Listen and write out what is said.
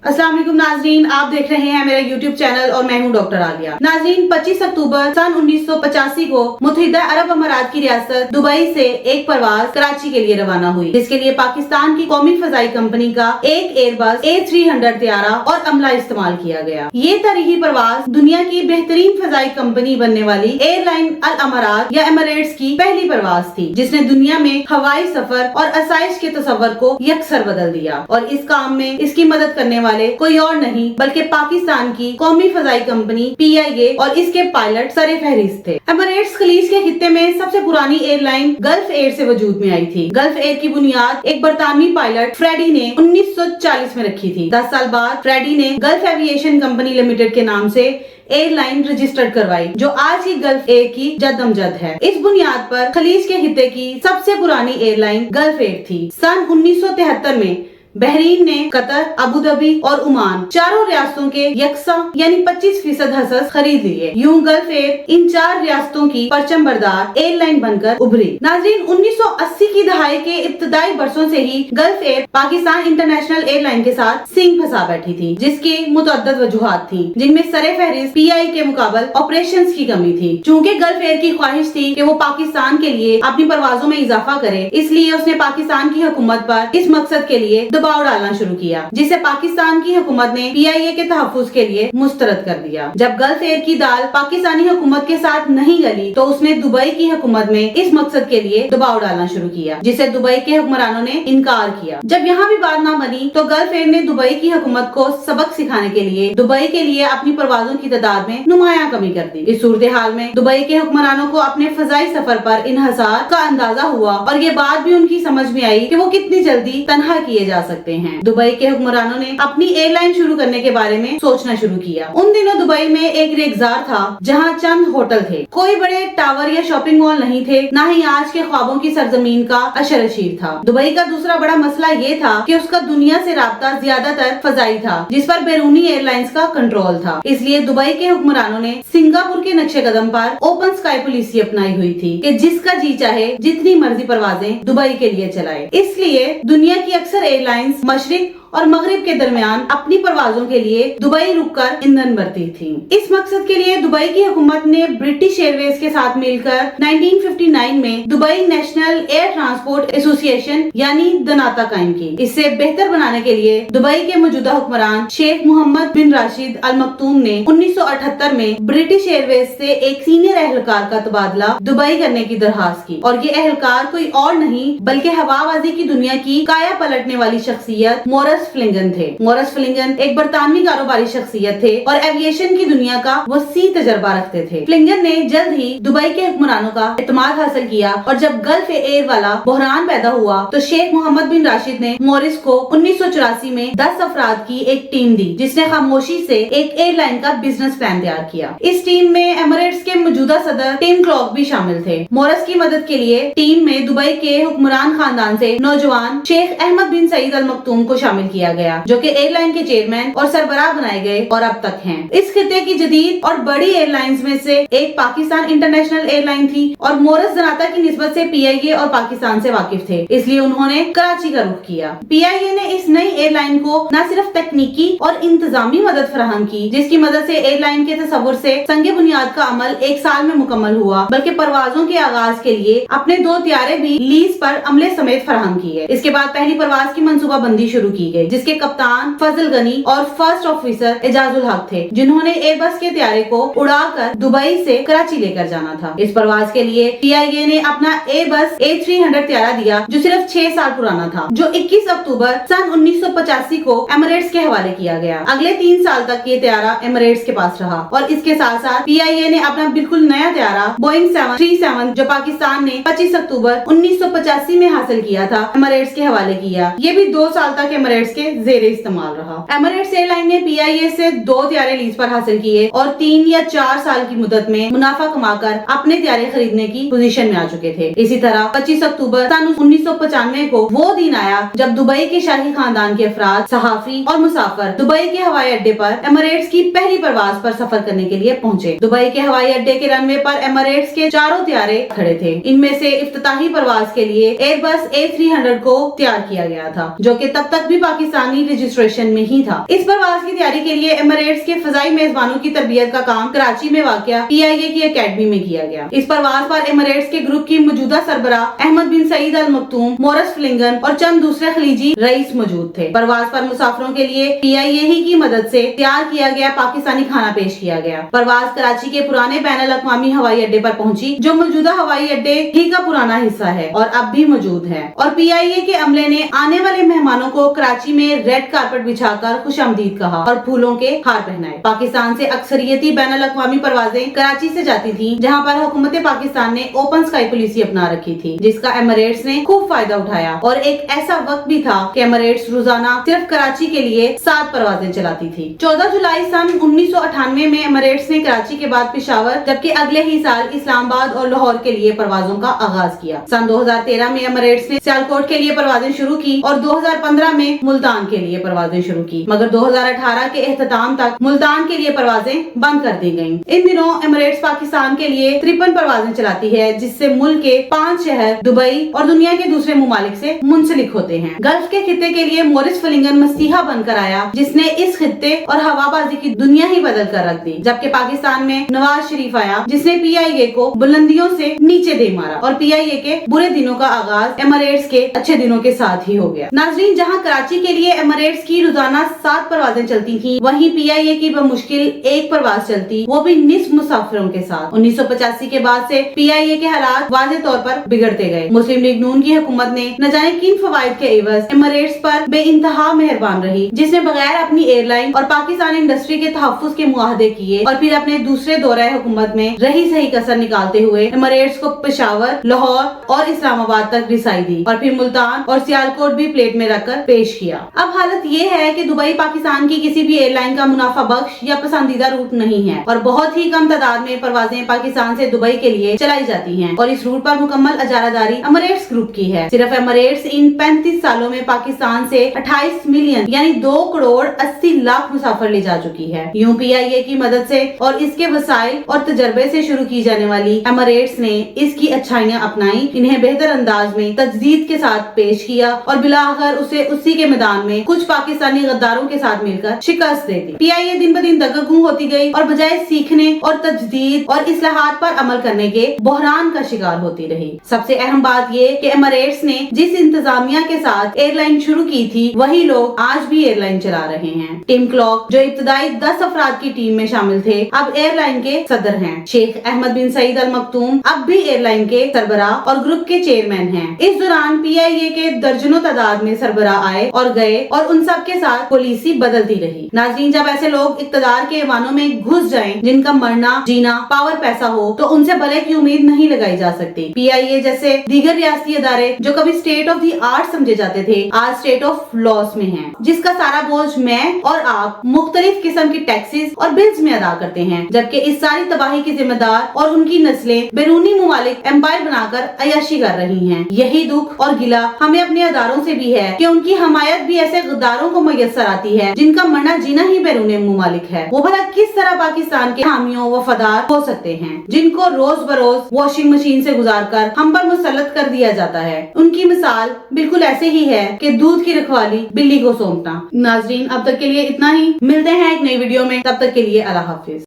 अस्सलाम वालेकुम नाजरीन, आप देख रहे हैं मेरा YouTube चैनल और मैं हूं डॉक्टर आलिया। नाजरीन, 25 अक्टूबर सन 1985 को मुत्तहिदा अरब अमारात की रियासत दुबई से एक परवाज कराची के लिए रवाना हुई, जिसके लिए पाकिस्तान की कौमी फजाई कंपनी का एक एयरबस A300 तैयारा और अमला इस्तेमाल किया गया। ये तारीखी परवाज दुनिया की बेहतरीन फजाई कंपनी बनने वाली एयरलाइन अल अमारात या एमिरेट्स की पहली परवाज थी, जिसने दुनिया में हवाई सफर और आसाइश के तस्वर को यकसर बदल दिया। और इस काम में इसकी मदद करने वाले कोई और नहीं बल्कि पाकिस्तान की कौमी फजाई कंपनी PIA और इसके पायलट सरे फहरिस्त थे। एमिरेट्स खलीज के खित्ते में सबसे पुरानी एयरलाइन गल्फ एयर से वजूद में आई थी। गल्फ एयर की बुनियाद एक बरतानवी पायलट फ्रेडी ने 1940 में रखी थी। 10 साल बाद फ्रेडी ने गल्फ एविएशन कंपनी लिमिटेड के नाम से एयरलाइन रजिस्टर्ड करवाई, जो आज की गल्फ एयर की जद्दमजद है। इस बुनियाद पर खलीज के खित्ते की सबसे पुरानी एयरलाइन गल्फ एयर थी। सन 1973 में बहरीन ने कतर, अबू धाबी और ओमान चारों रियासतों के यकसा यानी 25% हसस खरीद लिए। यूं गल्फ एयर इन 4 रियासतों की परचम बरदार एयरलाइन बनकर उभरी। नाजरीन, 1980 की दहाई के इब्तदाई बरसों से ही Gulf Air Pakistan International Airline के साथ सींग फंसा बैठी थी, जिसकी मुतअद्दिद वजूहात थी, जिनमें सरे फहरिस्त PI के मुकाबले ऑपरेशंस की कमी थी। चूँकि गल्फ एयर की ख्वाहिश थी कि वो पाकिस्तान के लिए अपनी परवाजों में इजाफा करे, इसलिए उसने पाकिस्तान की हुकूमत पर इस मकसद के लिए दबाव डालना शुरू किया, जिसे पाकिस्तान की हुकूमत ने PIA के तहफ्फुज के लिए मुस्तरद कर दिया। जब गल्फ एयर की दाल पाकिस्तानी हुकूमत के साथ नहीं गली, तो उसने दुबई की हुकूमत में इस मकसद के लिए दबाव डालना शुरू किया, जिसे दुबई के हुक्मरानों ने इनकार किया। जब यहाँ भी बात ना बनी, तो गल्फ एयर ने दुबई की हुकूमत को सबक सिखाने के लिए दुबई के लिए अपनी परवाजों की तादाद में नुमाया कमी कर दी। इस सूरत हाल में दुबई के हुक्मरानों को अपने फजाई सफर पर इन्हिसार का अंदाजा हुआ और ये बात भी उनकी समझ में आई कि वो कितनी जल्दी तनहा किए जा सकते हैं। दुबई के हुक्मरानों ने अपनी एयरलाइन शुरू करने के बारे में सोचना शुरू किया। उन दिनों दुबई में एक रेगजार था, जहां चंद होटल थे। कोई बड़े टावर या शॉपिंग मॉल नहीं थे, ना ही आज के ख्वाबों की सरजमीन का अशरशीर था। दुबई का दूसरा बड़ा मसला ये था कि उसका दुनिया से राब्ता ज्यादातर फजाई था, जिस पर बैरूनी एयरलाइंस का कंट्रोल था। इसलिए दुबई के हुक्मरानों ने सिंगापुर के नक्शे कदम पर ओपन स्काई पॉलिसी अपनाई हुई थी कि जिसका जी चाहे जितनी मर्जी परवाजें दुबई के लिए चलाए। इसलिए दुनिया की अक्सर एयरलाइंस मशरिक और मगरिब के दरमियान अपनी परवाजों के लिए दुबई रुककर ईंधन भरती थी। इस मकसद के लिए दुबई की हुकूमत ने ब्रिटिश एयरवेज के साथ मिलकर 1959 में Dubai national air transport association यानी दनाता कायम की। इसे बेहतर बनाने के लिए दुबई के मौजूदा हुक्मरान शेख मोहम्मद बिन राशिद अल मक्तूम ने 1978 में ब्रिटिश एयरवेज से एक सीनियर एहलकार का तबादला दुबई करने की दरखास्त की, और ये एहलकार कोई और नहीं बल्कि हवाबाजी की दुनिया की काया पलटने वाली शख्सियत मोरस फ्लिंगन थे। मोरस फ्लिंगन एक बरतानवी कारोबारी शख्सियत थे और एविएशन की दुनिया का वसी तजर्बा रखते थे। फ्लिंगन ने जल्द ही दुबई के हुक्मरानों का एतमाद हासिल किया, और जब गल्फ एयर वाला बहरान पैदा हुआ तो शेख मोहम्मद बिन राशिद ने मोरिस को 1984 में 10 अफराद की एक टीम दी, जिसने खामोशी से एक एयरलाइन का बिजनेस प्लान तैयार किया। इस टीम में एमिरेट्स के मौजूदा सदर टिम क्लॉक भी शामिल थे। मोरस की मदद के लिए टीम में दुबई के हुक्मरान खानदान से नौजवान शेख अहमद बिन सईद अल मक्तूम को शामिल किया गया, जो कि एयरलाइन के चेयरमैन और सरबराह बनाए गए और अब तक हैं। इस खित्ते की जदीद और बड़ी एयरलाइंस में से एक पाकिस्तान इंटरनेशनल एयरलाइन थी, और मोरस जनाता की निस्बत से PIA और पाकिस्तान से वाकिफ थे, इसलिए उन्होंने कराची का रुख किया। PIA ने इस नई एयरलाइन को न सिर्फ तकनीकी और इंतजामी मदद फराहम की, जिसकी मदद से एयरलाइन के तस्वुर से संगे बुनियाद का अमल 1 साल में मुकम्मल हुआ, बल्कि परवाजों के आगाज के लिए अपने 2 त्यारे भी लीज पर अमले समेत फराहम किए। इसके बाद पहली परवाज की मंसूबाबंदी शुरू की गई, जिसके कप्तान फजल गनी और फर्स्ट ऑफिसर एजाजुल हक थे, जिन्होंने एयरबस के त्यारे को उड़ाकर दुबई से कराची लेकर जाना था। इस परवाज के लिए PIA ने अपना एयरबस A300 त्यारा दिया, जो सिर्फ 6 साल पुराना था, जो 21 अक्टूबर सन 1985 को एमिरेट्स के हवाले किया गया। अगले 3 साल तक ये त्यारा एमिरेट्स के पास रहा, और इसके साथ साथ PIA ने अपना बिल्कुल नया त्यारा बोइंग 737, जो पाकिस्तान ने 25 अक्टूबर 1985 में हासिल किया था, एमिरेट्स के हवाले किया। ये भी 2 साल तक एमिरेट्स के जेर इस्तेमाल रहा। एमिरेट्स एयरलाइन ने PIA से 2 त्यारे लीज पर हासिल किए और 3 या 4 साल की मुद्दत में मुनाफा कमाकर अपने त्यारे खरीदने की पोजीशन में आ चुके थे। इसी तरह 25 अक्टूबर सन 1995 को वो दिन आया जब दुबई के शाही खानदान के अफराद, सहाफी और मुसाफिर दुबई के हवाई अड्डे पर एमिरेट्स की पहली परवाज पर सफर करने के लिए पहुंचे। दुबई के हवाई अड्डे के रनवे पर एमिरेट्स के 4 त्यारे खड़े थे। इनमें से इफ्तिताही परवाज के लिए एयरबस A300 को तैयार किया गया था, जो कि तब तक भी पाकिस्तानी रजिस्ट्रेशन में ही था। इस परवाज की तैयारी के लिए एमिरेट्स के फजाई मेजबानों की तरबियत का काम कराची में वाक़या PIA की अकेडमी में किया गया। इस परवाज पर एमिरेट्स के ग्रुप की मौजूदा सरबराह अहमद बिन सईद अल मखतूम, मोरस फ्लिंगन और चंद दूसरे खलीजी रईस मौजूद थे। परवाज पर मुसाफिरों के लिए PIA ही की मदद से तैयार किया गया पाकिस्तानी खाना पेश किया गया। परवाज कराची के पुराने बैनुल अक़वामी हवाई अड्डे पर पहुंची, जो मौजूदा हवाई अड्डे ही का पुराना हिस्सा है और अब भी मौजूद है। और PIA के अमले ने आने वाले मेहमानों को कराची में रेड कारपेट बिछाकर खुशामदीद कहा और फूलों के हार पहनाए। पाकिस्तान से अक्सरियती बैनुल अक़वामी परवाजें कराची से जाती थी, जहां पर हुकूमत पाकिस्तान ने ओपन स्काई पॉलिसी अपना रखी थी, जिसका एमिरेट्स ने खूब फायदा उठाया। और एक ऐसा वक्त भी था कि एमिरेट्स रोजाना सिर्फ कराची के लिए 7 परवाजें चलाती थी। 14 जुलाई सन 1998 में एमिरेट्स ने कराची के बाद पेशावर, जबकि अगले ही साल इस्लामाबाद और लाहौर के लिए परवाजों का आगाज किया। सन 2013 में एमिरेट्स ने सियालकोट के लिए परवाजें शुरू की और 2015 में मुल्तान के लिए परवाजें शुरू की, मगर 2018 के एख्तिताम तक मुल्तान के लिए परवाजें बंद कर दी गयी। इन दिनों एमिरेट्स पाकिस्तान के लिए 53 परवाजें चलाती है, जिससे मुल्क के 5 शहर दुबई और दुनिया के दूसरे मुमालिक से मुंसलिक होते हैं। गल्फ के खित्ते के लिए मोरिस फ्लिंगन मसीहा बनकर आया, जिसने इस खित्ते और हवाबाजी की दुनिया ही बदल कर रख दी। जबकि पाकिस्तान में नवाज शरीफ आया, जिसने PIA को बुलंदियों से नीचे दे मारा और PIA के बुरे दिनों का आगाज एमिरेट्स के अच्छे दिनों के साथ ही हो गया। नाजरीन, जहां कराची के लिए एमिरेट्स की रोजाना 7 परवाजें चलती थी, वहीं PIA की बमुश्किल 1 परवाज चलती, वो भी निस्फ मुसाफिरों के साथ। 1985 के बाद से PIA के हालात वाज़ेह तौर पर बिगड़ते गए। मुस्लिम लीग नून की हुकूमत ने न जाने किन फवाइद के एवज एमिरेट्स पर बेइंतहा मेहरबान रही, जिसने बगैर अपनी एयरलाइन और पाकिस्तान इंडस्ट्री के तहफ्फुज़ के मुआहदे किए और फिर अपने दूसरे दौरे हुकूमत में रही सही कसर निकालते हुए एमिरेट्स को पेशावर, लाहौर और इस्लामाबाद तक रिसाई दी और फिर मुल्तान और सियालकोट भी प्लेट में रखकर पेश किया। अब हालत ये है कि दुबई पाकिस्तान की किसी भी एयरलाइन का मुनाफा बख्श या पसंदीदा रूट नहीं है और बहुत ही कम तादाद में परवाजें पाकिस्तान से दुबई के लिए चलाई जाती हैं और इस रूट पर मुकम्मल अजारादारी एमिरेट्स ग्रुप की है। सिर्फ एमिरेट्स इन 35 सालों में पाकिस्तान से 28 मिलियन यानी 2 करोड़ 80 लाख मुसाफिर ले जा चुकी है। यूं PIA की मदद से और इसके वसाइल और तजर्बे से शुरू की जाने वाली एमिरेट्स ने इसकी अच्छाइयाँ अपनाई, इन्हें बेहतर अंदाज में तजदीद के साथ पेश किया और बिलाआखिर उसे उसी के मैदान में कुछ पाकिस्तानी गद्दारों के साथ मिलकर शिकस्त दे दी। PIA दिन ब दिन दगगू होती गई और बजाय सीखने और तजदीद और इस्लाहात पर अमल करने के बहरान का शिकार होती रही। सबसे अहम बात ये कि एमिरेट्स ने जिस इंतजामिया के साथ एयरलाइन शुरू की थी, वही लोग आज भी एयरलाइन चला रहे हैं। टिम क्लॉक, जो इब्तदाई 10 अफराद की टीम में शामिल थे, अब एयरलाइन के सदर हैं। शेख अहमद बिन सईद अल मखतूम अब भी एयरलाइन के सरबराह और ग्रुप के चेयरमैन हैं। इस दौरान PIA के दर्जनों तादाद में सरबराह आए और गए और उन सब के साथ पॉलिसी बदलती रही। नाज़रीन, जब ऐसे लोग इक़्तिदार के ऐवानों में घुस जाएं, जिनका मरना जीना पावर पैसा हो, तो उनसे भले की उम्मीद नहीं लगाई जा सकती। PIA जैसे दीगर रियासती इदारे जो कभी स्टेट ऑफ द आर्ट समझे जाते थे, आज स्टेट ऑफ लॉस में हैं, जिसका सारा बोझ मैं और आप मुख्तलिफ किस्म की टैक्सेस और बिल्स में अदा करते हैं, जबकि इस सारी तबाही की जिम्मेदार और उनकी नस्लें बैरूनी मुमालिक एम्पायर बनाकर अयाशी कर रही हैं। यही दुख और गिला हमें अपने अदारों से भी है कि उनकी हमायत भी ऐसे गद्दारों को मयसर आती है, जिनका मरना जीना ही बैरूनी मुमालिक है। वो भला किस तरह पाकिस्तान के हामियों वफादार हो सकते हैं, जिनको रोज बरोज वॉशिंग मशीन से गुजार कर हम पर मुसल्लत कर दिया जाता है। उनकी मिसाल बिल्कुल ऐसे ही है कि दूध की रखवाली बिल्ली को सौंपना। नाजरीन, अब तक के लिए इतना ही। मिलते हैं एक नई वीडियो में, तब तक के लिए अल्लाह हाफिज।